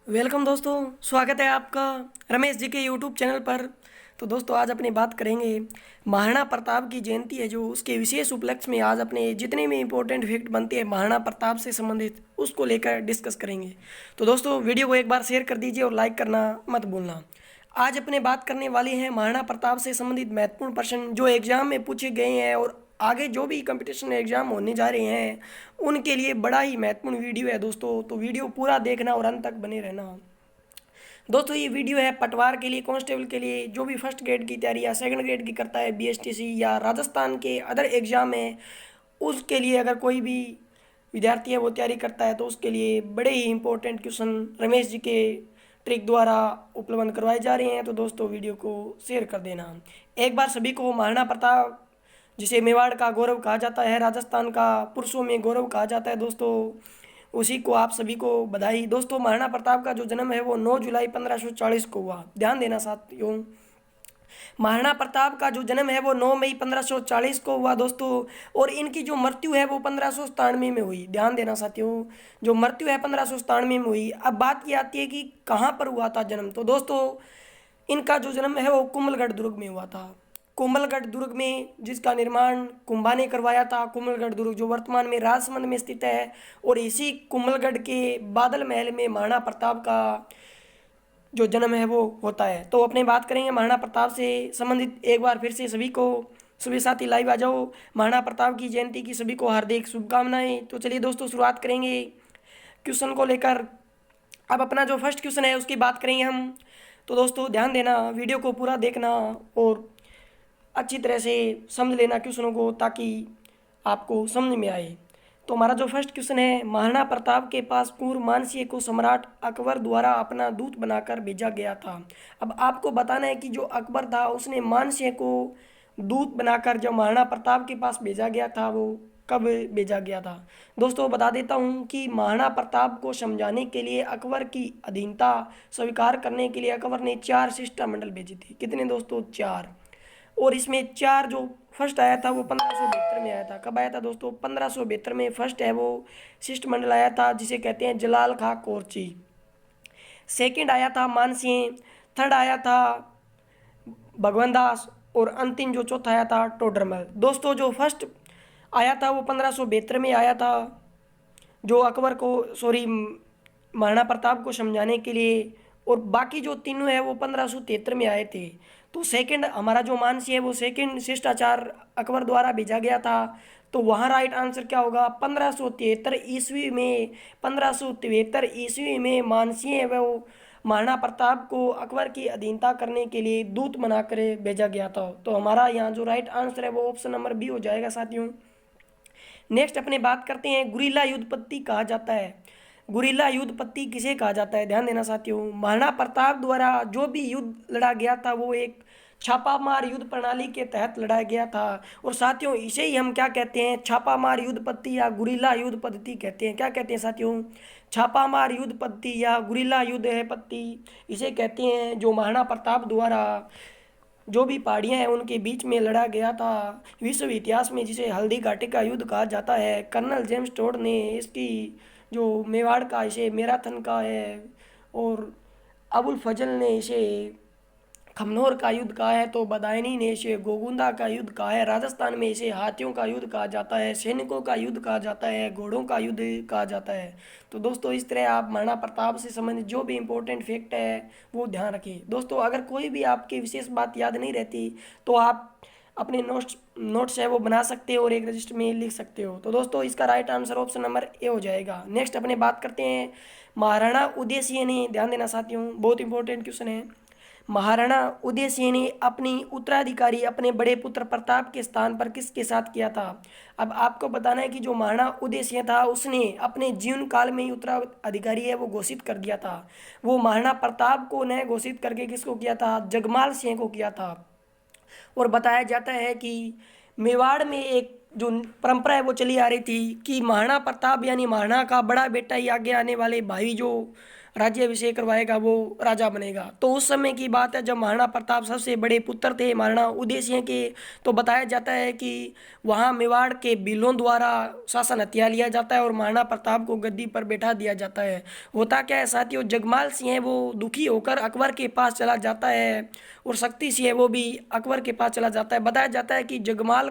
Welcome दोस्तों। स्वागत है आपका रमेश जी के यूट्यूब चैनल पर। तो दोस्तों आज अपनी बात करेंगे महाराणा प्रताप की जयंती है जो उसके विशेष उपलक्ष्य में आज अपने जितने भी इम्पोर्टेंट फैक्ट बनते हैं महाराणा प्रताप से संबंधित उसको लेकर डिस्कस करेंगे। तो दोस्तों वीडियो को एक बार शेयर कर दीजिए और लाइक करना मत भूलना। आज अपने बात करने वाले हैं महाराणा प्रताप से संबंधित महत्वपूर्ण प्रश्न जो एग्जाम में पूछे गए हैं और आगे जो भी कंपटीशन एग्जाम होने जा रहे हैं उनके लिए बड़ा ही महत्वपूर्ण वीडियो है दोस्तों। तो वीडियो पूरा देखना और अंत तक बने रहना। दोस्तों ये वीडियो है पटवार के लिए, कांस्टेबल के लिए, जो भी फर्स्ट ग्रेड की तैयारी या सेकंड ग्रेड की करता है बीएसटीसी या राजस्थान के अदर एग्जाम है उसके लिए अगर कोई भी विद्यार्थी है वो तैयारी करता है तो उसके लिए बड़े ही इंपॉर्टेंट क्वेश्चन रमेश जी के ट्रिक द्वारा उपलब्ध करवाए जा रहे हैं। तो दोस्तों वीडियो को शेयर कर देना। एक बार सभी को महाराणा प्रताप जिसे मेवाड़ का गौरव कहा जाता है, राजस्थान का पुरुषों में गौरव कहा जाता है दोस्तों, उसी को आप सभी को बधाई। दोस्तों महाराणा प्रताप का जो जन्म है वो 9 जुलाई 1540 को हुआ। ध्यान देना साथियों, महाराणा प्रताप का जो जन्म है वो 9 मई 1540 को हुआ दोस्तों। और इनकी जो मृत्यु है वो 1597 में हुई। ध्यान देना साथियों, जो मृत्यु है 1597 में हुई। अब बात की आती है कि कहाँ पर हुआ था जन्म। तो दोस्तों इनका जो जन्म है वो कुंभलगढ़ दुर्ग में हुआ था। कुंभलगढ़ दुर्ग में जिसका निर्माण कुंभा ने करवाया था। कुंभलगढ़ दुर्ग जो वर्तमान में राजसमंद में स्थित है और इसी कुंभलगढ़ के बादल महल में महाराणा प्रताप का जो जन्म है वो होता है। तो अपने बात करेंगे महाराणा प्रताप से संबंधित। एक बार फिर से सभी को, सभी साथी लाइव आ जाओ। महाराणा प्रताप की जयंती की सभी को हार्दिक शुभकामनाएं। तो चलिए दोस्तों शुरुआत करेंगे क्वेश्चन को लेकर। अब अपना जो फर्स्ट क्वेश्चन है उसकी बात करेंगे हम। तो दोस्तों ध्यान देना, वीडियो को पूरा देखना और अच्छी तरह से समझ लेना क्वेश्चनों को ताकि आपको समझ में आए। तो हमारा जो फर्स्ट क्वेश्चन है, महाराणा प्रताप के पास पूर्व मानसिंह को सम्राट अकबर द्वारा अपना दूत बनाकर भेजा गया था। अब आपको बताना है कि जो अकबर था उसने मानसिंह को दूत बनाकर जब महाराणा प्रताप के पास भेजा गया था वो कब भेजा गया था। दोस्तों बता देता हूँ कि महाराणा प्रताप को समझाने के लिए, अकबर की अधीनता स्वीकार करने के लिए अकबर ने 4 शिष्टमंडल भेजे थे। कितने दोस्तों? 4। और इसमें 4 जो फर्स्ट आया था वो 1572 में आया था। कब आया था दोस्तों? 1572 में फर्स्ट है वो शिष्टमंडल आया था जिसे कहते हैं जलाल खां कोरची। सेकंड आया था मानसिंह, थर्ड आया था भगवान दास और अंतिम जो चौथा आया था टोडरमल। दोस्तों जो फर्स्ट आया था वो 1572 में आया था जो अकबर को महाराणा प्रताप को समझाने के लिए, और बाकी जो तीनों है वो 1573 में आए थे। तो सेकंड हमारा जो मानसी है वो सेकंड शिष्टाचार अकबर द्वारा भेजा गया था। तो वहाँ राइट आंसर क्या होगा? 1573 ईस्वी में, 1573 ईस्वी में मानसी है वो महाराणा प्रताप को अकबर की अधीनता करने के लिए दूत बनाकर भेजा गया था। तो हमारा यहाँ जो राइट आंसर है वो ऑप्शन नंबर बी हो जाएगा साथियों। नेक्स्ट अपने बात करते हैं गुरिल्ला युद्ध पद्धति कहा जाता है। गुरिल्ला युद्ध पद्धति किसे कहा जाता है? ध्यान देना साथियों, महाराणा प्रताप द्वारा जो भी युद्ध लड़ा गया था वो एक छापामार युद्ध प्रणाली के तहत लड़ा गया था। और साथियों इसे ही हम क्या कहते हैं? छापामार युद्ध पद्धति या गुरिल्ला युद्ध पद्धति कहते हैं। क्या कहते हैं साथियों? छापामार युद्ध पद्धति या गुरिल्ला युद्ध है पद्धति इसे कहते हैं, जो महाराणा प्रताप द्वारा जो भी पहाड़ियाँ हैं उनके बीच में लड़ा गया था। विश्व इतिहास में जिसे हल्दी घाटी का युद्ध कहा जाता है, कर्नल जेम्स टोड ने इसकी जो मेवाड़ का इसे मैराथन का है और अबुल फजल ने इसे खमनोर का युद्ध कहा है, तो बदायनी ने इसे गोगुंदा का युद्ध कहा है। राजस्थान में इसे हाथियों का युद्ध कहा जाता है, सैनिकों का युद्ध कहा जाता है, घोड़ों का युद्ध कहा जाता है। तो दोस्तों इस तरह आप महाराणा प्रताप से संबंधित जो भी इंपॉर्टेंट फैक्ट है वो ध्यान रखिए। दोस्तों अगर कोई भी आपकी विशेष बात याद नहीं रहती तो आप अपने नोट्स है वो बना सकते हो और एक रजिस्टर में लिख सकते हो। तो दोस्तों इसका right answer option number A हो जाएगा। नेक्स्ट अपने बात करते हैं महाराणा उदय सिंह ने, ध्यान देना साथियों बहुत इंपॉर्टेंट क्वेश्चन है। महाराणा उदय सिंह ने अपनी उत्तराधिकारी अपने बड़े पुत्र प्रताप के स्थान पर किसके साथ किया था? अब आपको बताना है कि जो महाराणा उदय सिंह था उसने अपने जीवन काल में ही उत्तराधिकारी है वो घोषित कर दिया था। वो महाराणा प्रताप को न घोषित करके किसको किया था? जगमाल सिंह को किया था। और बताया जाता है कि मेवाड़ में एक जो परंपरा है वो चली आ रही थी कि महाराणा प्रताप यानी महाराणा का बड़ा बेटा ही आगे आने वाले भाई जो राज्याभिषेक करवाएगा वो राजा बनेगा। तो उस समय की बात है जब महाराणा प्रताप सबसे बड़े पुत्र थे महाराणा उदय सिंह के। तो बताया जाता है कि वहाँ मेवाड़ के भीलों द्वारा शासन हथिया लिया जाता है और महाराणा प्रताप को गद्दी पर बैठा दिया जाता है। होता क्या है साथियों, जगमाल सिंह है वो दुखी होकर अकबर के पास चला जाता है और शक्ति सिंह है वो भी अकबर के पास चला जाता है। बताया जाता है कि जगमाल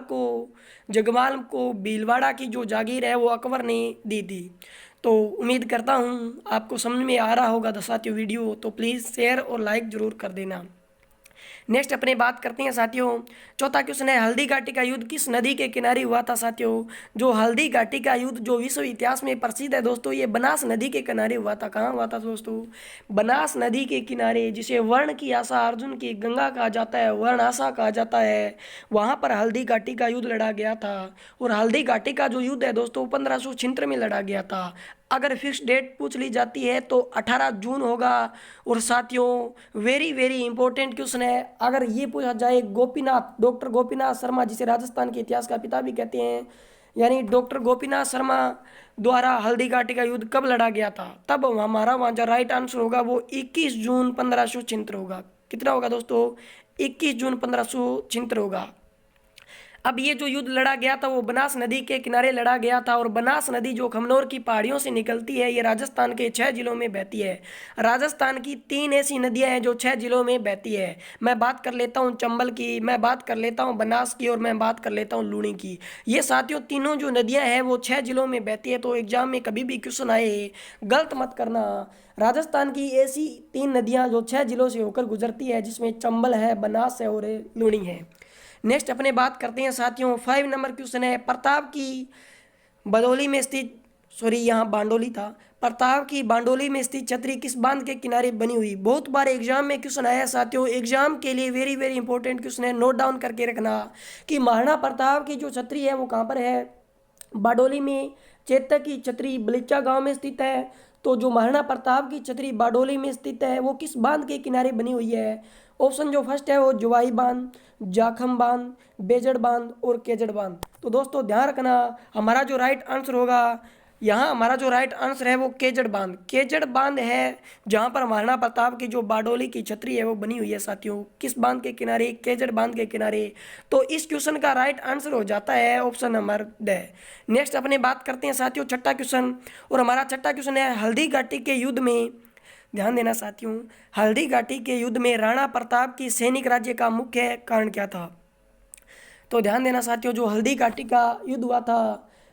को भीलवाड़ा की जो जागीर है वो अकबर ने दी थी। तो उम्मीद करता हूँ आपको समझ में आ रहा होगा साथियों वीडियो, तो प्लीज़ शेयर और लाइक ज़रूर कर देना। नेक्स्ट अपने बात करते हैं साथियों, चौथा क्वेश्चन है हल्दी घाटी का युद्ध किस नदी के किनारे हुआ था साथियों। जो हल्दी घाटी का युद्ध जो विश्व इतिहास में प्रसिद्ध है दोस्तों, ये बनास नदी के किनारे हुआ था। कहाँ हुआ था दोस्तों? बनास नदी के किनारे, जिसे वर्ण की आशा अर्जुन की गंगा कहा जाता है, वर्ण आशा कहा जाता है, वहाँ पर हल्दी घाटी का युद्ध लड़ा गया था। और हल्दी घाटी का जो युद्ध है दोस्तों 1576 में लड़ा गया था। अगर फिक्स डेट पूछ ली जाती है तो 18 जून होगा। और साथियों वेरी वेरी इंपॉर्टेंट क्वेश्चन है, अगर ये पूछा जाए गोपीनाथ, डॉक्टर गोपीनाथ शर्मा जिसे राजस्थान के इतिहास का पिता भी कहते हैं, यानी डॉक्टर गोपीनाथ शर्मा द्वारा हल्दी घाटी का युद्ध कब लड़ा गया था, तब हमारा वहाँ जो राइट आंसर होगा वो 21 जून 1576 होगा। कितना होगा दोस्तों? 21 जून 1576 होगा। अब ये जो युद्ध लड़ा गया था वो बनास नदी के किनारे लड़ा गया था। और बनास नदी जो खमनोर की पहाड़ियों से निकलती है, ये राजस्थान के 6 जिलों में बहती है। राजस्थान की 3 ऐसी नदियां हैं जो 6 जिलों में बहती है। मैं बात कर लेता हूँ चंबल की, मैं बात कर लेता हूँ बनास की, और मैं बात कर लेता हूँ लूणी की। ये साथियों तीनों जो नदियाँ हैं वो 6 जिलों में बहती है। तो एग्जाम में कभी भी क्वेश्चन आए गलत मत करना। राजस्थान की ऐसी 3 नदियाँ जो 6 जिलों से होकर गुजरती है, जिसमें चंबल है, बनास है और लूणी है। नेक्स्ट अपने बात करते हैं साथियों, 5 नंबर क्वेश्चन है प्रताप की बदौली में स्थित, सॉरी यहाँ बांडोली था, प्रताप की बांडोली में स्थित छतरी किस बांध के किनारे बनी हुई। बहुत बार एग्जाम में क्वेश्चन आया साथियों, एग्जाम के लिए वेरी वेरी इंपॉर्टेंट क्वेश्चन है, नोट डाउन करके रखना कि महाराणा प्रताप की जो छतरी है वो कहाँ पर है। बारडोली में। चेतक की छतरी बलीचा गांव में स्थित है। तो जो महाराणा प्रताप की छतरी बारडोली में स्थित है वो किस बांध के किनारे बनी हुई है। ऑप्शन जो फर्स्ट है वो जुवाई बांध, जाखम बांध, बेजड़ बांध और केजड़ बांध। तो दोस्तों ध्यान रखना, हमारा जो राइट आंसर होगा यहाँ, हमारा जो राइट आंसर है वो केजड़ बांध। केजड़ बांध है जहाँ पर महाराणा प्रताप की जो बारडोली की छतरी है वो बनी हुई है साथियों। किस बांध के किनारे? केजड़ बांध के किनारे। तो इस क्वेश्चन का राइट आंसर हो जाता है ऑप्शन नंबर ड। नेक्स्ट अपने बात करते हैं साथियों छठा क्वेश्चन, और हमारा छठा क्वेश्चन है हल्दी घाटी के युद्ध में, ध्यान देना साथियों, हल्दी घाटी के युद्ध में राणा प्रताप की सैनिक राज्य का मुख्य कारण क्या था। तो ध्यान देना साथियों, जो हल्दी घाटी का युद्ध हुआ था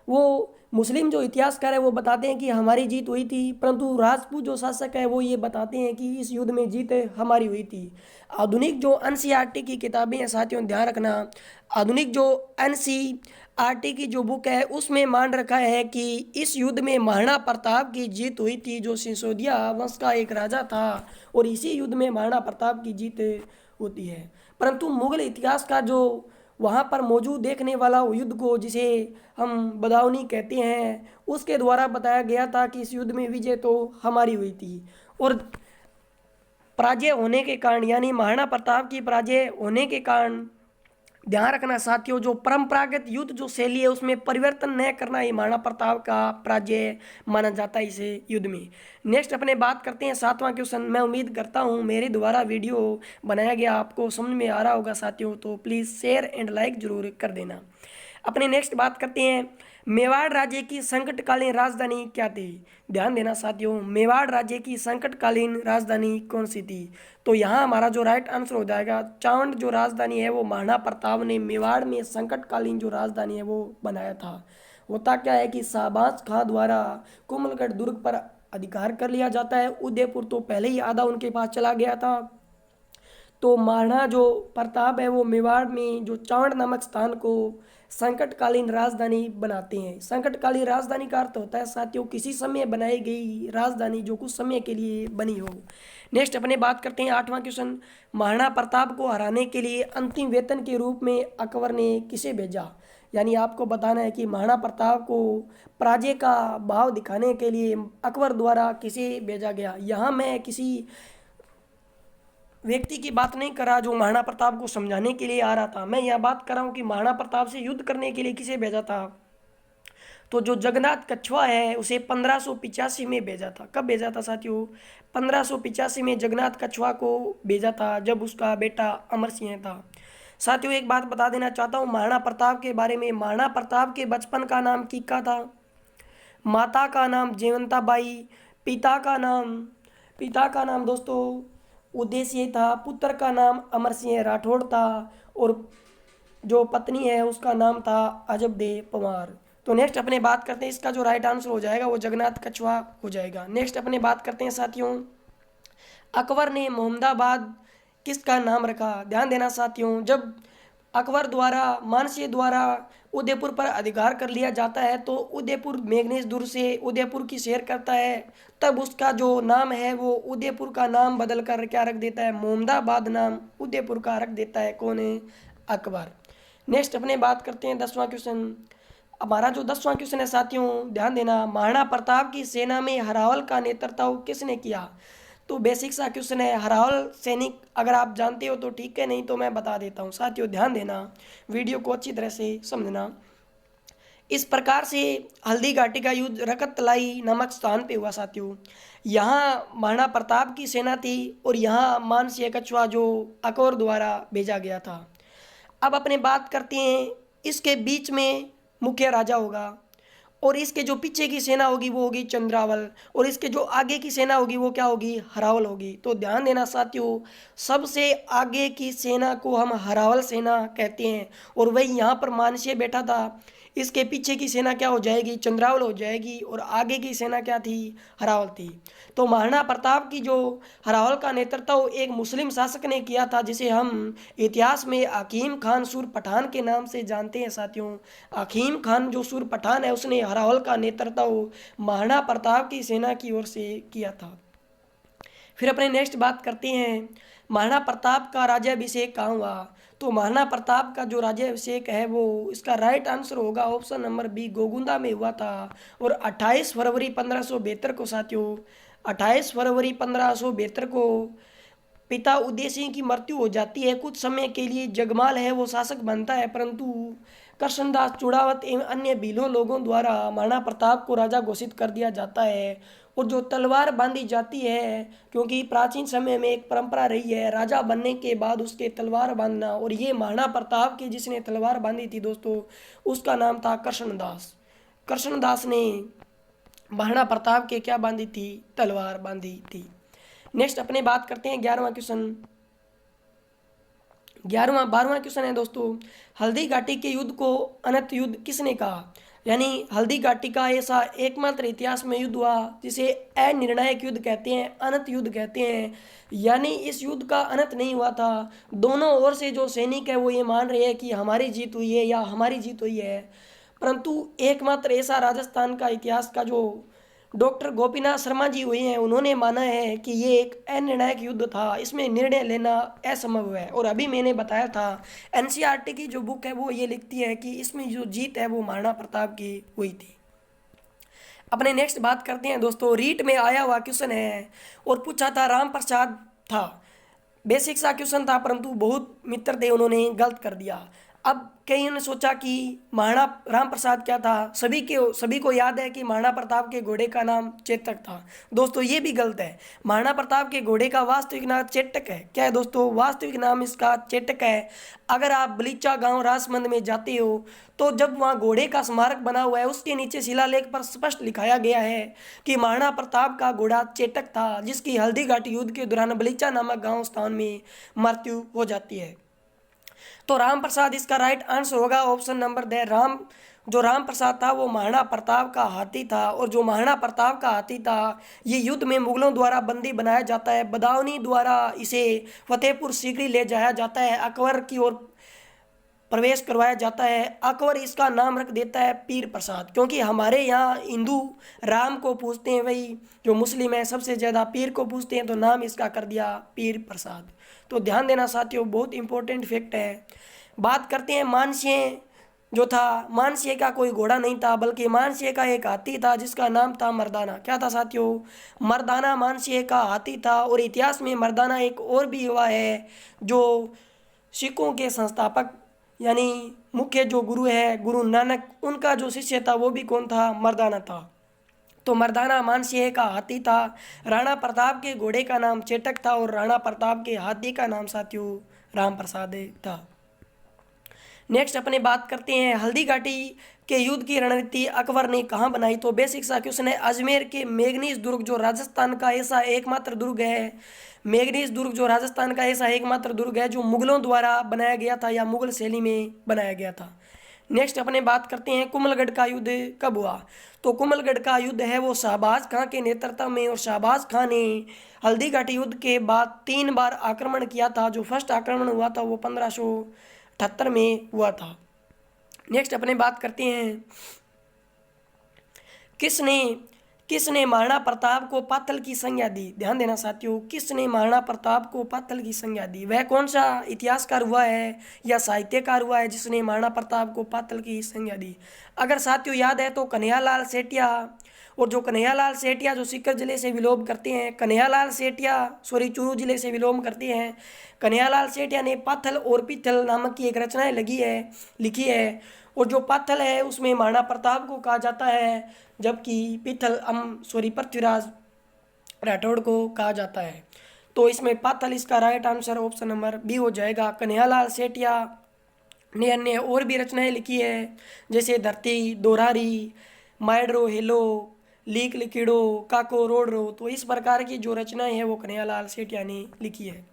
वो मुस्लिम जो इतिहासकार है वो बताते हैं कि हमारी जीत हुई थी, परंतु राजपूत जो शासक है वो ये बताते हैं कि इस युद्ध में जीत हमारी हुई थी। आधुनिक जो एनसीईआरटी की किताबें हैं साथियों ध्यान रखना, आधुनिक जो एनसीईआरटी की जो बुक है उसमें मान रखा है कि इस युद्ध में महाराणा प्रताप की जीत हुई थी, जो सिसोदिया वंश का एक राजा था, और इसी युद्ध में महाराणा प्रताप की जीत होती है। परंतु मुगल इतिहास का जो वहाँ पर मौजूद देखने वाला युद्ध को, जिसे हम बदाऊनी कहते हैं, उसके द्वारा बताया गया था कि इस युद्ध में विजय तो हमारी हुई थी। और पराजय होने के कारण, यानी महाराणा प्रताप की पराजय होने के कारण, ध्यान रखना साथियों, जो परंपरागत युद्ध जो शैली है उसमें परिवर्तन न करना ही महाराणा प्रताप का पराजय माना जाता है इस युद्ध में। नेक्स्ट अपने बात करते हैं सातवां क्वेश्चन। मैं उम्मीद करता हूँ मेरे द्वारा वीडियो बनाया गया आपको समझ में आ रहा होगा साथियों, तो प्लीज़ शेयर एंड लाइक जरूर कर देना। अपने नेक्स्ट बात करते हैं, मेवाड़ राज्य की संकटकालीन राजधानी क्या थी। ध्यान देना साथियों, मेवाड़ राज्य की संकटकालीन राजधानी कौन सी थी। तो यहाँ हमारा जो राइट आंसर हो जाएगा, चावंड जो राजधानी है वो महाराणा प्रताप ने मेवाड़ में संकटकालीन जो राजधानी है वो बनाया था। होता क्या है कि शाहबाज खां द्वारा कुमलगढ़ दुर्ग पर अधिकार कर लिया जाता है, उदयपुर तो पहले ही आधा उनके पास चला गया था। तो महाराणा जो प्रताप है वो मेवाड़ में जो चावंड नामक स्थान को संकटकालीन राजधानी बनाते हैं। संकटकालीन राजधानी का अर्थ होता है साथियों किसी समय बनाई गई राजधानी जो कुछ समय के लिए बनी हो। नेक्स्ट अपने बात करते हैं आठवां क्वेश्चन, महाराणा प्रताप को हराने के लिए अंतिम वेतन के रूप में अकबर ने किसे भेजा। यानी आपको बताना है कि महाराणा प्रताप को पराजय का भाव दिखाने के लिए अकबर द्वारा किसे भेजा गया। यहाँ मैं किसी व्यक्ति की बात नहीं कर रहा जो महाराणा प्रताप को समझाने के लिए आ रहा था, मैं यह बात कर रहा हूँ कि महाराणा प्रताप से युद्ध करने के लिए किसे भेजा था। तो जो जगन्नाथ कछुआ है उसे 1585 में भेजा था। कब भेजा था साथियों? 1585 में जगन्नाथ कछुआ को भेजा था, जब उसका बेटा अमर सिंह था। साथियों एक बात बता देना चाहता हूँ महाराणा प्रताप के बारे में। महाराणा प्रताप के बचपन का नाम कीका था, माता का नाम जयवंताबाई, पिता का नाम दोस्तों उदयसिंह था, पुत्र का नाम अमर सिंह राठौड़ था, और जो पत्नी है उसका नाम था अजबदे पवार। तो नेक्स्ट अपने बात करते हैं, इसका जो राइट आंसर हो जाएगा वो जगन्नाथ कछुआ हो जाएगा। नेक्स्ट अपने बात करते हैं साथियों, अकबर ने मोहम्मदाबाद किसका नाम रखा? ध्यान देना साथियों, जब अकबर द्वारा मानसिंह द्वारा उदयपुर पर अधिकार कर लिया जाता है तो उदयपुर मेघनेश दुर्ग से उदयपुर की सैर करता है, तब उसका जो नाम है वो उदयपुर का नाम बदल कर क्या रख देता है? मोहम्मदाबाद नाम उदयपुर का रख देता है। कौन है? अकबर। नेक्स्ट अपने बात करते हैं 10वां क्वेश्चन। हमारा जो 10वां क्वेश्चन है साथियों ध्यान देना, महाराणा प्रताप की सेना में हरावल का नेतृत्व किसने किया? तो बेसिक सा क्वेश्चन है, हरावल सैनिक अगर आप जानते हो तो ठीक है, नहीं तो मैं बता देता हूँ। साथियों ध्यान देना, वीडियो को अच्छी तरह से समझना। इस प्रकार से हल्दी घाटी का युद्ध रकतलाई नामक स्थान पे हुआ साथियों। यहाँ महाराणा प्रताप की सेना थी और यहाँ मानसिंह कछुआ जो अकबर द्वारा भेजा गया था। अब अपने बात करते हैं, इसके बीच में मुख्य राजा होगा और इसके जो पीछे की सेना होगी वो होगी चंद्रावल, और इसके जो आगे की सेना होगी वो क्या होगी? हरावल होगी। तो ध्यान देना साथियों, सबसे आगे की सेना को हम हरावल सेना कहते हैं, और वही यहाँ पर मानसिंह बैठा था। इसके पीछे की सेना क्या हो जाएगी? चंद्रावल हो जाएगी, और आगे की सेना क्या थी? हरावल थी। तो महाराणा प्रताप की जो हरावल का नेतृत्व एक मुस्लिम शासक ने किया था, जिसे हम इतिहास में हकीम खान सुर पठान के नाम से जानते हैं साथियों। हकीम खान जो सुर पठान है उसने हरावल का नेतृत्व महाराणा प्रताप की सेना की ओर से किया था। फिर अपने नेक्स्ट बात करते हैं, महाराणा प्रताप का राज्याभिषेक कहाँ हुआ? तो महाराणा प्रताप का जो राज्याभिषेक है वो इसका राइट आंसर होगा ऑप्शन नंबर बी, गोगुंदा में हुआ था। और 28 फरवरी 1572 को साथियों, 28 फरवरी 1572 को पिता उदय सिंह की मृत्यु हो जाती है। कुछ समय के लिए जगमाल है वो शासक बनता है, परंतु कृष्णदास चूड़ावत एवं अन्य भीलों लोगों द्वारा महाराणा प्रताप को राजा घोषित कर दिया जाता है। और जो तलवार बांधी जाती है, क्योंकि प्राचीन समय में एक परंपरा रही है राजा बनने के बाद उसके तलवार बांधना, और ये महाराणा प्रताप की जिसने तलवार बांधी थी दोस्तों उसका नाम था कृष्णदास। कृष्णदास ने महाराणा प्रताप के क्या बांधी थी? तलवार बांधी थी। नेक्स्ट अपने बात करते हैं 11वां क्वेश्चन। 12वां क्वेश्चन है दोस्तों, हल्दी घाटी के युद्ध को अनंत युद्ध किसने कहा? यानी हल्दी घाटी का ऐसा एकमात्र इतिहास में युद्ध हुआ जिसे अनिर्णायक युद्ध कहते हैं, अनंत युद्ध कहते हैं। यानी इस युद्ध का अंत नहीं हुआ था। दोनों ओर से जो सैनिक है वो ये मान रहे हैं कि हमारी जीत हुई है या हमारी जीत हुई है, परंतु एकमात्र ऐसा राजस्थान का इतिहास का जो डॉक्टर गोपीनाथ शर्मा जी हुए हैं उन्होंने माना है कि ये एक अनिर्णायक युद्ध था, इसमें निर्णय लेना असंभव है। और अभी मैंने बताया था एनसीईआरटी की जो बुक है वो ये लिखती है कि इसमें जो जीत है वो महाराणा प्रताप की हुई थी। अपने नेक्स्ट बात करते हैं दोस्तों, रीट में आया हुआ क्वेश्चन है और पूछा था राम प्रसाद था। बेसिक सा क्वेश्चन था परंतु बहुत मित्र थे उन्होंने गलत कर दिया। अब कईयों ने सोचा कि महाराणा राम प्रसाद क्या था, सभी को याद है कि महाराणा प्रताप के घोड़े का नाम चेतक था। दोस्तों ये भी गलत है, महाराणा प्रताप के घोड़े का वास्तविक नाम चेटक है। क्या है दोस्तों? वास्तविक नाम इसका चेटक है। अगर आप बलीचा गांव राजमंद में जाते हो तो जब वहाँ घोड़े का स्मारक बना हुआ है उसके नीचे शिलालेख पर स्पष्ट लिखाया गया है कि महाराणा प्रताप का घोड़ा चेटक था, जिसकी हल्दी घाटी युद्ध के दौरान बलीचा नामक गाँव स्थान में मृत्यु हो जाती है। तो राम प्रसाद इसका राइट आंसर होगा ऑप्शन नंबर दे। राम प्रसाद था वो महाराणा प्रताप का हाथी था, और जो महाराणा प्रताप का हाथी था ये युद्ध में मुगलों द्वारा बंदी बनाया जाता है, बदाऊनी द्वारा इसे फतेहपुर सीकरी ले जाया जाता है, अकबर की ओर प्रवेश करवाया जाता है। अकबर इसका नाम रख देता है पीर प्रसाद, क्योंकि हमारे यहाँ हिंदू राम को पूजते हैं, वही जो मुस्लिम है सबसे ज़्यादा पीर को पूजते हैं, तो नाम इसका कर दिया पीर प्रसाद। तो ध्यान देना साथियों, बहुत इंपॉर्टेंट फैक्ट है। बात करते हैं मानसिंह जो था, मानसिंह का कोई घोड़ा नहीं था बल्कि मानसिंह का एक हाथी था जिसका नाम था मर्दाना। क्या था साथियों? मर्दाना मानसिंह का हाथी था। और इतिहास में मर्दाना एक और भी हुआ है जो सिखों के संस्थापक यानी मुख्य जो गुरु है गुरु नानक, उनका जो शिष्य था वो भी कौन था? मर्दाना था। तो मर्दाना मानसिंह का हाथी था। राणा प्रताप के घोड़े का नाम चेटक था और राणा प्रताप के हाथी का नाम साथियों राम प्रसाद था। नेक्स्ट अपने बात करते हैं हल्दी घाटी के युद्ध की रणनीति अकबर ने कहाँ बनाई? तो बेसिक सा क्वेश्चन है। अजमेर के मेघनीज दुर्ग जो राजस्थान का ऐसा एकमात्र दुर्ग है, मेघनीज दुर्ग जो राजस्थान का ऐसा एकमात्र दुर्ग है जो मुगलों द्वारा बनाया गया था या मुगल शैली में बनाया गया था। नेक्स्ट अपने बात करते हैं कुंभलगढ़ का युद्ध कब हुआ? तो कुंभलगढ़ का युद्ध है वो शाहबाज खां के नेतृत्व में, और शाहबाज खां ने हल्दी घाटी युद्ध के बाद 3 बार आक्रमण किया था। जो फर्स्ट आक्रमण हुआ था वो 1578 में हुआ था। नेक्स्ट अपने बात करते हैं किसने किसने महाराणा प्रताप को पाथल की संज्ञा दी? ध्यान देना साथियों, किसने महाराणा प्रताप को पाथल की संज्ञा दी? वह कौन सा इतिहासकार हुआ है या साहित्यकार हुआ है जिसने महाराणा प्रताप को पाथल की संज्ञा दी? अगर साथियों याद है तो कन्हैयालाल सेठिया। और जो कन्हैयालाल सेठिया जो सीकर जिले से बिलोंग करते हैं, कन्हैयालाल सेठिया चूरू जिले से बिलोंग करते हैं। कन्हैयालाल सेठिया ने पाथल और पीथल नामक की एक रचनाएं लिखी है। और जो पाथल है उसमें महाराणा प्रताप को कहा जाता है, जबकि पृथ्वीराज राठौड़ को कहा जाता है। तो इसमें पाथल इसका right answer option number B हो जाएगा। कन्हैयालाल सेठिया ने अन्य और भी रचनाएं लिखी है, जैसे धरती दोरारी, मायडरो हेलो, लीक लिखिड़ो, काको रोड रो। तो इस प्रकार की जो रचनाएं हैं वो कन्हैयालाल सेठिया ने लिखी है।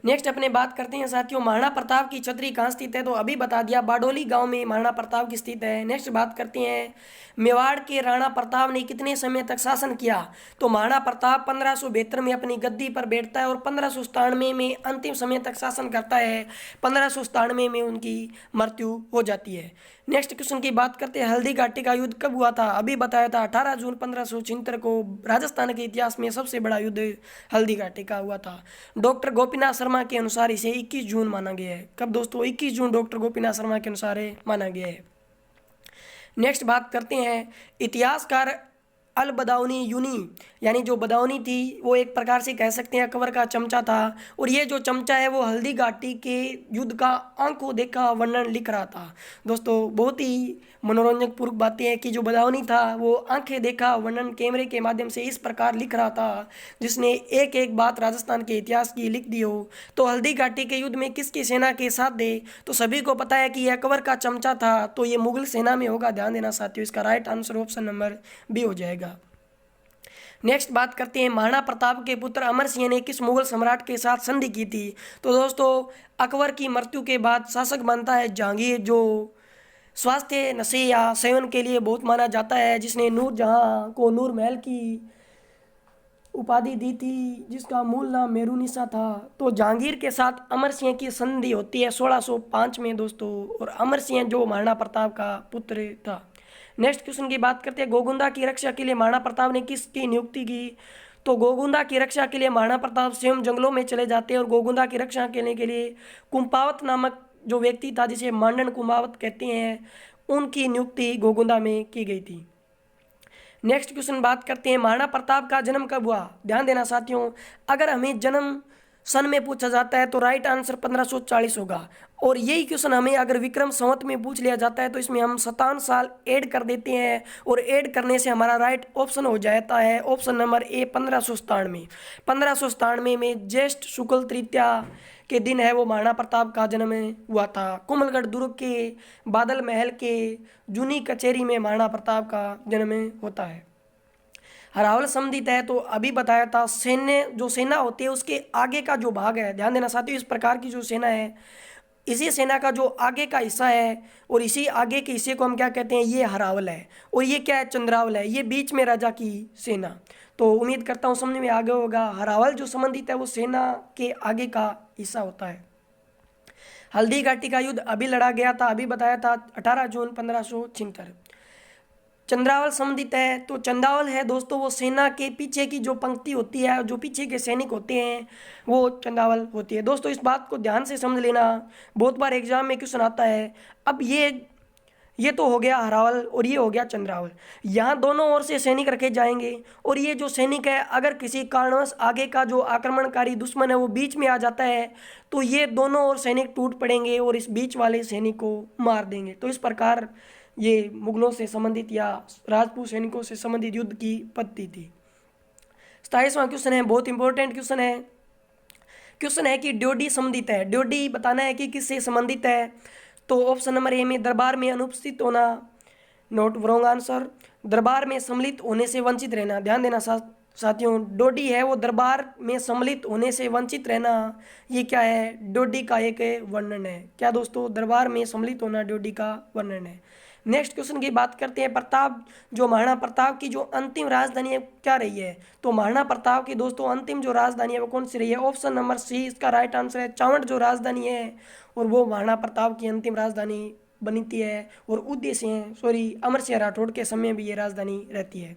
नेक्स्ट अपने बात करते हैं साथियों महाराणा प्रताप की छतरी कहाँ स्थित है? तो अभी बता दिया, बाडोली गांव में महाराणा प्रताप की स्थित है। नेक्स्ट बात करते हैं मेवाड़ के राणा प्रताप ने कितने समय तक शासन किया? तो महाराणा प्रताप 1572 में अपनी गद्दी पर बैठता है और 1597 में अंतिम समय तक शासन करता है। 1597 में उनकी मृत्यु हो जाती है। नेक्स्ट क्वेश्चन की बात करते हैं हल्दी घाटी का युद्ध कब हुआ था? अभी बताया था 18 जून 1576 को राजस्थान के इतिहास में सबसे बड़ा युद्ध हल्दी घाटी का हुआ था। डॉक्टर गोपीनाथ शर्मा के अनुसार इसे 21 जून माना गया है। कब दोस्तों? 21 जून डॉक्टर गोपीनाथ शर्मा के अनुसार माना गया है। नेक्स्ट बात करते हैं इतिहासकार अल बदाऊनी यूनी, यानी जो बदाऊनी थी वो एक प्रकार से कह सकते हैं अकबर का चमचा था। और ये जो चमचा है वो हल्दी घाटी के युद्ध का आंखों देखा वर्णन लिख रहा था। दोस्तों बहुत ही मनोरंजक पूर्व बातें हैं कि जो बदाऊनी था वो आंखें देखा वर्णन कैमरे के माध्यम से इस प्रकार लिख रहा था, जिसने एक एक बात राजस्थान के इतिहास की लिख दी हो। तो हल्दी घाटी के युद्ध में किसकी सेना के साथ दे? तो सभी को पता है कि ये अकबर का चमचा था, तो ये मुगल सेना में होगा। ध्यान देना साथियों, इसका right answer option number B हो जाएगा। नेक्स्ट बात करते हैं महाराणा प्रताप के पुत्र अमर सिंह ने किस मुगल सम्राट के साथ संधि की थी? तो दोस्तों अकबर की मृत्यु के बाद शासक बनता है जहांगीर, जो स्वास्थ्य नशे या सेवन के लिए बहुत माना जाता है, जिसने नूरजहां को नूर महल की उपाधि दी थी, जिसका मूल नाम मेरुनिसा था। तो जहांगीर के साथ अमर सिंह की संधि होती है 1605 में दोस्तों, और अमर सिंह जो महाराणा प्रताप का पुत्र था। नेक्स्ट क्वेश्चन की बात करते हैं गोगुंदा की रक्षा के लिए महाराणा प्रताप ने किसकी नियुक्ति की? तो गोगुंदा की रक्षा के लिए महाराणा प्रताप स्वयं जंगलों में चले जाते हैं और गोगुंदा की रक्षा करने के लिए कुंपावत नामक जो व्यक्ति था, जिसे मांडन कुंभावत कहते हैं, उनकी नियुक्ति गोगुंदा में की गई थी। नेक्स्ट क्वेश्चन बात करते हैं महाराणा प्रताप का जन्म कब हुआ? ध्यान देना साथियों, अगर हमें जन्म सन में पूछा जाता है तो राइट आंसर 1540 होगा। और यही क्वेश्चन हमें अगर विक्रम संवत में पूछ लिया जाता है तो इसमें हम 57 साल ऐड कर देते हैं, और ऐड करने से हमारा राइट ऑप्शन हो जाता है ऑप्शन नंबर ए 1597। 1597 में ज्येष्ठ शुक्ल तृतीया के दिन है वो महाराणा प्रताप का जन्म हुआ था। कुंभलगढ़ दुर्ग के बादल महल के जूनी कचेरी में महाराणा प्रताप का जन्म होता है। हरावल संधि तय तो अभी बताया था, सैन्य जो सेना होती है उसके आगे का जो भाग है, ध्यान देना साथियों, इस प्रकार की जो सेना है, इसी सेना का जो आगे का हिस्सा है और इसी आगे के हिस्से को हम क्या कहते हैं? ये हरावल है। और ये क्या है? चंद्रावल है। ये बीच में राजा की सेना। तो उम्मीद करता हूँ समझ में आ गया होगा। हरावल जो संबंधित है वो सेना के आगे का हिस्सा होता है। हल्दी घाटी का युद्ध अभी लड़ा गया था, अभी बताया था 18 जून 1576। चंद्रावल संबंधित है तो चंद्रावल है दोस्तों वो सेना के पीछे की जो पंक्ति होती है, जो पीछे के सैनिक होते हैं वो चंद्रावल होती है। दोस्तों इस बात को ध्यान से समझ लेना, बहुत बार एग्जाम में क्वेश्चन आता है। अब ये तो हो गया हरावल और ये हो गया चंद्रावल। यहाँ दोनों ओर से सैनिक रखे जाएंगे और ये जो सैनिक है अगर किसी कारणवश आगे का जो आक्रमणकारी दुश्मन है वो बीच में आ जाता है तो ये दोनों ओर सैनिक टूट पड़ेंगे और इस बीच वाले सैनिक को मार देंगे। तो इस प्रकार ये मुगलों से संबंधित या राजपूत सैनिकों से संबंधित युद्ध की पद्धति थी। 27वां क्वेश्चन है, बहुत इंपॉर्टेंट क्वेश्चन है। क्वेश्चन है कि ड्योढ़ी संबंधित है। ड्योढ़ी बताना है कि किससे संबंधित है। तो ऑप्शन नंबर ए में दरबार में अनुपस्थित होना, नोट रॉन्ग आंसर। दरबार में सम्मिलित होने से वंचित रहना, ध्यान देना साथियों, ड्योढ़ी है वो दरबार में सम्मिलित होने से वंचित रहना, ये क्या है, ड्योढ़ी का एक वर्णन है। क्या दोस्तों, दरबार में सम्मिलित होना ड्योढ़ी का वर्णन है। नेक्स्ट क्वेश्चन की बात करते हैं, प्रताप जो महाराणा प्रताप की जो अंतिम राजधानी है क्या रही है। तो महाराणा प्रताप की दोस्तों अंतिम जो राजधानी है वो कौन सी रही है। ऑप्शन नंबर सी इसका राइट आंसर है। चावंड जो राजधानी है और वो महाराणा प्रताप की अंतिम राजधानी बनती है और उद्देश्य अमर सिंह राठौड़ के समय भी ये राजधानी रहती है।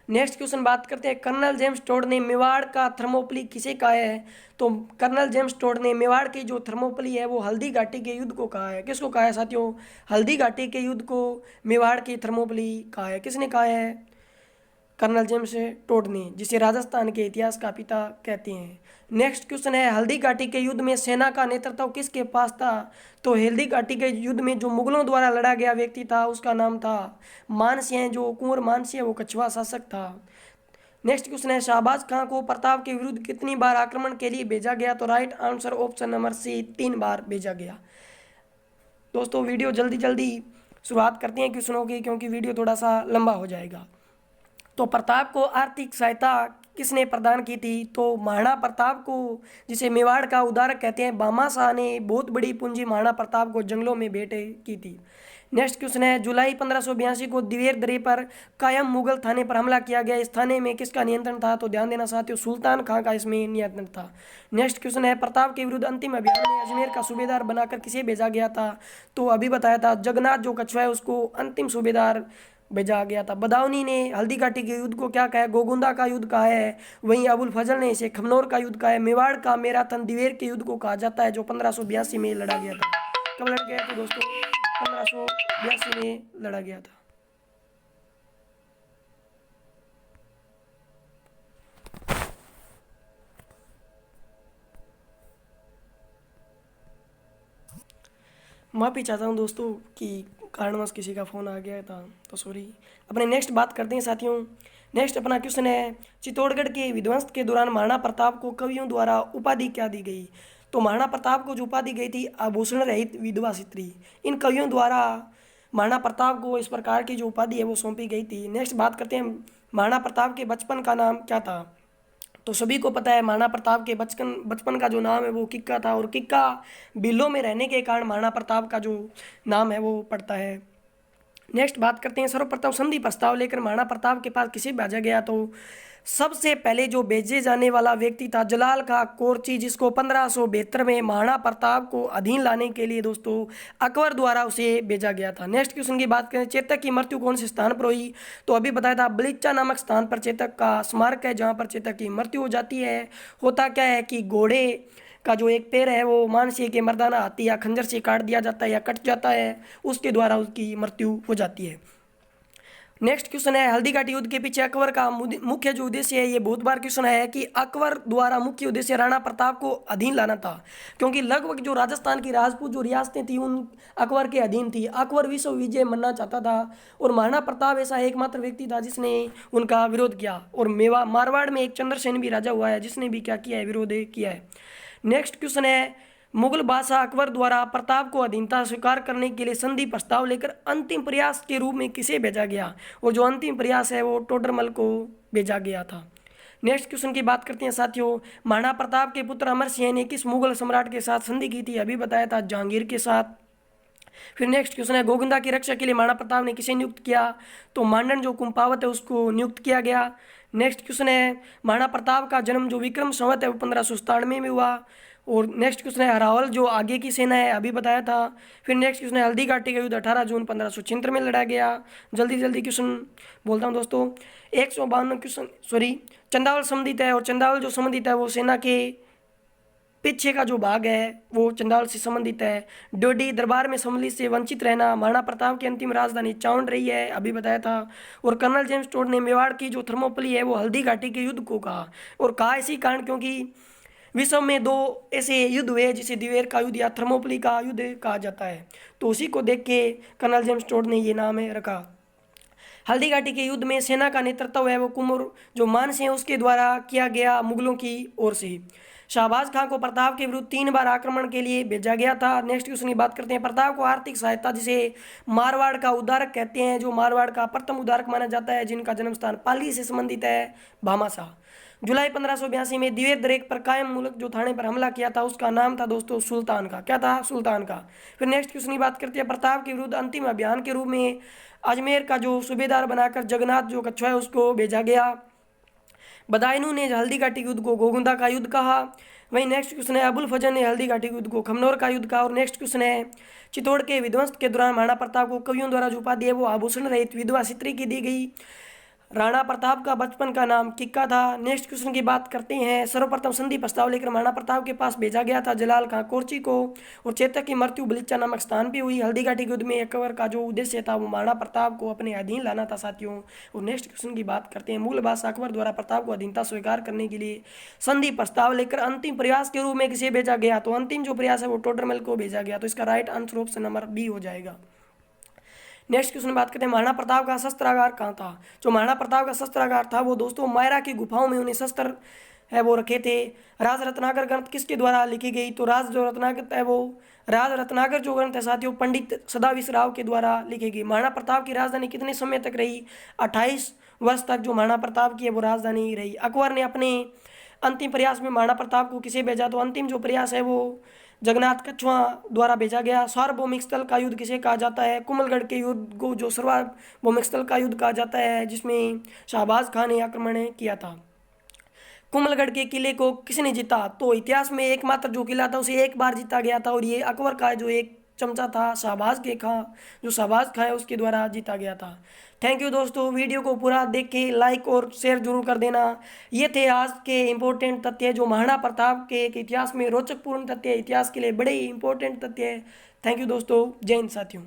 नेक्स्ट क्वेश्चन बात करते हैं, कर्नल जेम्स टोड ने मेवाड़ का थर्मोपली किसे कहा है। तो कर्नल जेम्स टोड ने मेवाड़ की जो थर्मोपली है वो हल्दी घाटी के युद्ध को कहा है। किसको कहा है साथियों, हल्दी घाटी के युद्ध को मेवाड़ की थर्मोपली कहा है। किसने कहा है, कर्नल जेम्स टोड ने, जिसे राजस्थान के इतिहास का पिता कहते हैं। नेक्स्ट क्वेश्चन है, हल्दी घाटी के युद्ध में सेना का नेतृत्व किसके पास था। तो हल्दी घाटी के युद्ध में जो मुगलों द्वारा लड़ा गया व्यक्ति था उसका नाम था मानसिंह, जो कुंवर मानसिंह वो कछुआ शासक था। नेक्स्ट क्वेश्चन है, शाहबाज खां को प्रताप के विरुद्ध कितनी बार आक्रमण के लिए भेजा गया। तो right answer option number C 3 बार भेजा गया। दोस्तों वीडियो जल्दी जल्दी शुरुआत करते हैं क्वेश्चनों की क्योंकि वीडियो थोड़ा सा लंबा हो जाएगा। तो प्रताप को आर्थिक सहायता किसने प्रदान की थी। तो महाराणा प्रताप को, जिसे मेवाड़ का उदारक कहते हैं, भामा शाह ने बहुत बड़ी पूंजी महाराणा प्रताप को जंगलों में भेंट की थी। नेक्स्ट क्वेश्चन है, जुलाई 1582 को दिवेर दर्रे पर कायम मुगल थाने पर हमला किया गया। इस थाने में किसका नियंत्रण था। तो ध्यान देना साथियों, सुल्तान खां का इसमें नियंत्रण था। नेक्स्ट क्वेश्चन है, प्रताप के विरुद्ध अंतिम अभियान में अजमेर का सूबेदार बनाकर किसे भेजा गया था। तो अभी बताया था, जगन्नाथ जो कछुआ है उसको अंतिम सूबेदार भेजा गया था। बदाऊनी ने हल्दी घाटी के युद्ध को क्या कहा है, गोगुंदा का युद्ध कहा है। वहीं अबुल फजल ने इसे खमनोर का युद्ध कहा है। मेवाड़ का मैराथन दिवेर के युद्ध को कहा जाता है जो 1582 में लड़ा गया था। कब लड़ा गया था दोस्तों, 1582 में लड़ा गया था। माफ़ी चाहता हूँ दोस्तों कि कारणवश किसी का फ़ोन आ गया था, तो सॉरी। अपने नेक्स्ट बात करते हैं साथियों। नेक्स्ट अपना क्वेश्चन है, चित्तौड़गढ़ के विध्वंस के दौरान महाराणा प्रताप को कवियों द्वारा उपाधि क्या दी गई। तो महाराणा प्रताप को जो उपाधि गई थी आभूषण रहित विधवा स्त्री। इन कवियों द्वारा महाराणा प्रताप को इस प्रकार की जो उपाधि है वो सौंपी गई थी। नेक्स्ट बात करते हैं, महाराणा प्रताप के बचपन का नाम क्या था। तो सभी को पता है महाराणा प्रताप के बचपन का जो नाम है वो किक्का था और किक्का बिलों में रहने के कारण महाराणा प्रताप का जो नाम है वो पड़ता है। नेक्स्ट बात करते हैं, सर्वप्रथम संधि प्रस्ताव लेकर महाराणा प्रताप के पास किसे भेजा गया। तो सबसे पहले जो भेजे जाने वाला व्यक्ति था जलाल खां कोरची, जिसको 1572 में महाराणा प्रताप को अधीन लाने के लिए दोस्तों अकबर द्वारा उसे भेजा गया था। नेक्स्ट क्वेश्चन की बात करें, चेतक की मृत्यु कौन से स्थान पर हुई। तो अभी बताया था बलिच्चा नामक स्थान पर चेतक का स्मारक है जहाँ पर चेतक की मृत्यु हो जाती है। होता क्या है कि घोड़े का जो एक पैर है वो मानसिंह के मर्दाना हाथी या खंजर से काट दिया जाता है या कट जाता है, उसके द्वारा उसकी मृत्यु हो जाती है। नेक्स्ट क्वेश्चन है, हल्दी घाटी युद्ध के पीछे अकबर का मुख्य जो उद्देश्य है, ये बहुत बार क्वेश्चन है कि अकबर द्वारा मुख्य उद्देश्य राणा प्रताप को अधीन लाना था क्योंकि लगभग जो राजस्थान की राजपूत जो रियासतें थी उन अकबर के अधीन थी। अकबर विश्व विजय मनना चाहता था और महाराणा प्रताप ऐसा एकमात्र व्यक्ति था जिसने उनका विरोध किया। और मारवाड़ में एक चंद्रसेन भी राजा हुआ है जिसने भी क्या किया है, विरोध किया है। नेक्स्ट क्वेश्चन है, मुगल बादशाह अकबर द्वारा प्रताप को अधीनता स्वीकार करने के लिए संधि प्रस्ताव लेकर अंतिम प्रयास के रूप में किसे भेजा गया। और जो अंतिम प्रयास है वो टोडरमल को भेजा गया था। नेक्स्ट क्वेश्चन की बात करते हैं साथियों, महाराणा प्रताप के पुत्र अमर सिंह ने किस मुगल सम्राट के साथ संधि की थी। अभी बताया था जहांगीर के साथ। फिर नेक्स्ट क्वेश्चन है, गोविंदा की रक्षा के लिए महाराणा प्रताप ने किसे नियुक्त किया। तो मांडन जो कुंपावत है उसको नियुक्त किया गया। नेक्स्ट क्वेश्चन है, महाराणा प्रताप का जन्म जो विक्रम संवत है वो 1597 में हुआ। और नेक्स्ट क्वेश्चन है, हरावल जो आगे की सेना है अभी बताया था। फिर नेक्स्ट क्वेश्चन है, हल्दी घाटी का युद्ध 18 जून 1576 में लड़ा गया। जल्दी जल्दी क्वेश्चन बोलता हूँ दोस्तों। 152 क्वेश्चन चंदावल संबंधित है और चंदावल जो संबंधित है वो सेना के पीछे का जो भाग है वो चंडाल से संबंधित है। डोडी दरबार में सम्मिलित से वंचित रहना, महाराणा प्रताप की अंतिम राजधानी चाउंड रही है, अभी बताया था। और कर्नल जेम्स टोड ने मेवाड़ की जो थर्मोपली है वो हल्दी घाटी के युद्ध को कहा, और कहा इसी कारण क्योंकि विश्व में दो ऐसे युद्ध हुए जिसे दिवेर का युद्ध या थर्मोपली का युद्ध कहा जाता है, तो उसी को देख के कर्नल जेम्स टोड ने ये नाम है रखा। हल्दी घाटी के युद्ध में सेना का नेतृत्व है वो कुमर जो मानसिंह है उसके द्वारा किया गया मुगलों की ओर से। शाहबाज खां को प्रताप के विरुद्ध 3 बार आक्रमण के लिए भेजा गया था। नेक्स्ट क्वेश्चन की बात करते हैं। प्रताप को आर्थिक सहायता जिसे मारवाड़ का उद्धारक कहते हैं, जो मारवाड़ का प्रथम उद्धारक माना जाता है, जिनका जन्म स्थान पाली से संबंधित है, भामाशाह। जुलाई 1582 में दिवेर दरेक पर कायम मुल्क जो थाने पर हमला किया था उसका नाम था दोस्तों सुल्तान का। क्या था? सुल्तान का। फिर नेक्स्ट क्वेश्चन की बात करते हैं। प्रताप के विरुद्ध अंतिम अभियान के रूप में अजमेर का जो सूबेदार बनाकर जगन्नाथ जो कच्छा है उसको भेजा गया। बदायूं ने हल्दी घाटी युद्ध को गोगुंदा का युद्ध कहा। वहीं नेक्स्ट क्वेश्चन है अबुल फजल ने हल्दी घाटी युद्ध को खमनोर का युद्ध कहा। और नेक्स्ट क्वेश्चन है चित्तौड़ के विध्वंस के दौरान महाराणा प्रताप को कवियों द्वारा जो उपाधि है वो आभूषण रहित विधवा स्त्री की दी गई। राणा प्रताप का बचपन का नाम किक्का था। नेक्स्ट क्वेश्चन की बात करते हैं। सर्वप्रथम संधि प्रस्ताव लेकर महाराणा प्रताप के पास भेजा गया था जलाल खां कोरची को, और चेतक की मृत्यु बलिच्चा नामक स्थान पे हुई। हल्दी घाटी के युद्ध में अकबर का जो उद्देश्य था वो महाराणा प्रताप को अपने अधीन लाना था साथियों। और नेक्स्ट क्वेश्चन की बात करते हैं। मूल भाषा अकबर द्वारा प्रताप को अधीनता स्वीकार करने के लिए संधि प्रस्ताव लेकर अंतिम प्रयास के रूप में किसे भेजा गया? तो अंतिम जो प्रयास है वो टोडरमल को भेजा गया। तो इसका right answer option number B हो जाएगा। नेक्स्ट क्वेश्चन बात करते हैं महाराणा प्रताप का शस्त्रागार कहाँ था? जो महाराणा प्रताप का शस्त्रागार था वो दोस्तों मायरा की गुफाओं में उन्हें शस्त्र है वो रखे थे। राज रत्नाकर ग्रंथ किसके द्वारा लिखी गई? तो राज जो रत्नाकर है वो राज रत्नाकर जो ग्रंथ है साथियों पंडित सदाविश राव के द्वारा लिखी गई। महाराणा प्रताप की राजधानी कितने समय तक रही? 28 वर्ष तक जो महाराणा प्रताप की है वो राजधानी रही। अकबर ने अपने अंतिम प्रयास में महाराणा प्रताप को किसे भेजा? तो अंतिम जो प्रयास है वो जगन्नाथ कछुआ द्वारा भेजा गया। सार्वभौमिक स्थल का युद्ध किसे कहा जाता है? कुंभलगढ़ के युद्ध को जो सार्वभौमिक स्थल का युद्ध कहा जाता है, जिसमें शाहबाज खान ने आक्रमण किया था। कुंभलगढ़ के किले को किसने जीता? तो इतिहास में एकमात्र जो किला था उसे एक बार जीता गया था, और ये अकबर का जो एक चमचा था शहबाज खां है उसके द्वारा जीता गया था। थैंक यू दोस्तों, वीडियो को पूरा देख के लाइक और शेयर जरूर कर देना। ये थे आज के इम्पोर्टेंट तथ्य जो महाराणा प्रताप के इतिहास में रोचक पूर्ण तथ्य, इतिहास के लिए बड़े इंपॉर्टेंट तथ्य है। थैंक यू दोस्तों, जय हिंद साथियों।